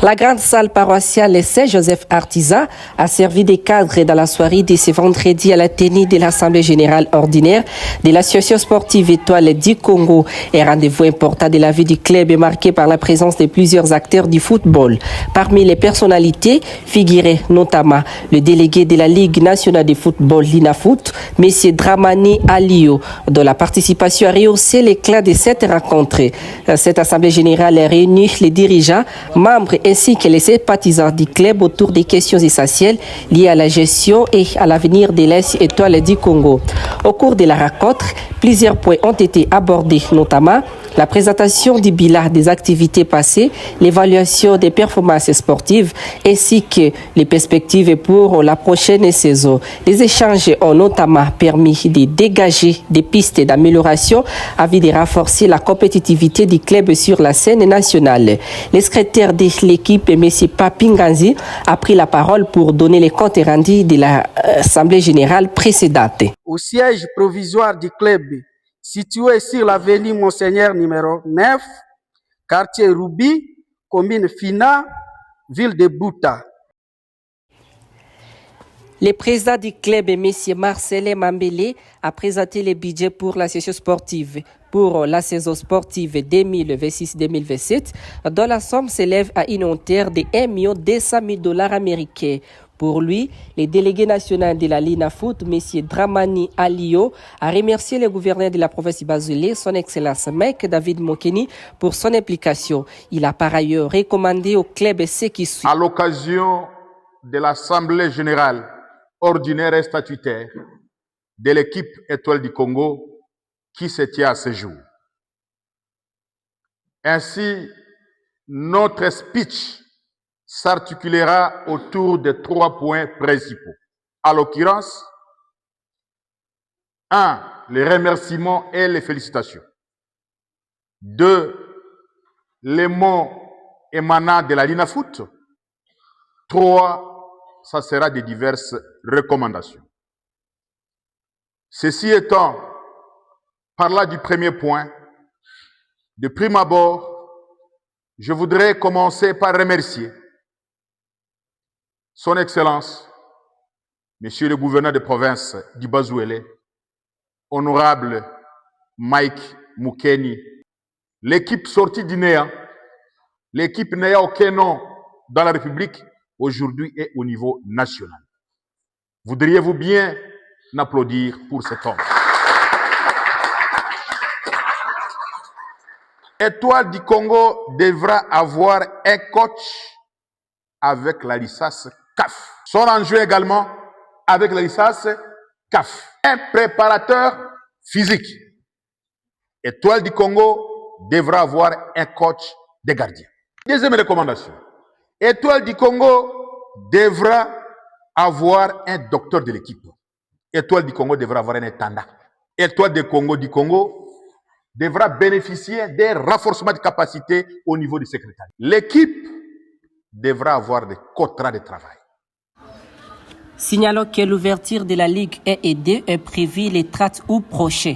La grande salle paroissiale Saint-Joseph Artisan a servi de cadre dans la soirée de ce vendredi à la tenue de l'Assemblée générale ordinaire de l'Association sportive Étoile du Congo. Un rendez-vous important de la vie du club est marqué par la présence de plusieurs acteurs du football. Parmi les personnalités figuraient notamment le délégué de la Ligue nationale de football, l'INAFOOT, M. Dramani Alio, dont la participation a rehaussé l'éclat de cette rencontre. Cette Assemblée générale réunit les dirigeants, membres ainsi que les sympathisants du club autour des questions essentielles liées à la gestion et à l'avenir de l'AS Étoile du Congo. Au cours de la rencontre, plusieurs points ont été abordés, notamment la présentation du bilan des activités passées, l'évaluation des performances sportives ainsi que les perspectives pour la prochaine saison. Les échanges ont notamment permis de dégager des pistes d'amélioration afin de renforcer la compétitivité du club sur la scène nationale. Le secrétaire de l'équipe, M. Papinganzi, a pris la parole pour donner les comptes rendus de l'Assemblée générale précédente. Au siège provisoire du club, situé sur l'avenue Monseigneur numéro 9, quartier Roubi, commune Fina, ville de Bouta. Le président du club, M. Marcelin Mambélé, a présenté le budget pour la session sportive pour la saison sportive 2026-2027, dont la somme s'élève à une hauteur de 1 200 000 $ américains. Pour lui, le délégué national de la l'INAFOOT, M. Dramani Alio, a remercié le gouverneur de la province de Bazouélé, son Excellence Mike David Mokeni, pour son implication. Il a par ailleurs recommandé au club ce qui suit. À l'occasion de l'Assemblée générale ordinaire et statutaire de l'équipe Étoile du Congo qui se tient à ce jour. Ainsi, notre speech s'articulera autour de 3 points principaux. À l'occurrence, 1. Les remerciements et les félicitations. 2. Les mots émanant de la l'INAFOOT. 3. Ça sera des diverses recommandations. Ceci étant, par là du premier point, de prime abord, je voudrais commencer par remercier Son Excellence, Monsieur le gouverneur de province du Bazouélé, Honorable Mike Mukeni, l'équipe sortie du néant, l'équipe n'ayant aucun nom dans la République, aujourd'hui et au niveau national. Voudriez-vous bien applaudir pour cet homme? Étoile du Congo devra avoir un coach avec la licence CAF. Son enjeu également avec la licence CAF. Un préparateur physique. Étoile du Congo devra avoir un coach de gardien. Deuxième recommandation. Étoile du Congo devra avoir un docteur de l'équipe. Étoile du Congo devra avoir un intendant. Étoile du Congo devra bénéficier d'un renforcement de capacité au niveau du secrétariat. L'équipe devra avoir des contrats de travail. Signalons que l'ouverture de la Ligue 1 et 2 est prévue le 30 août prochain.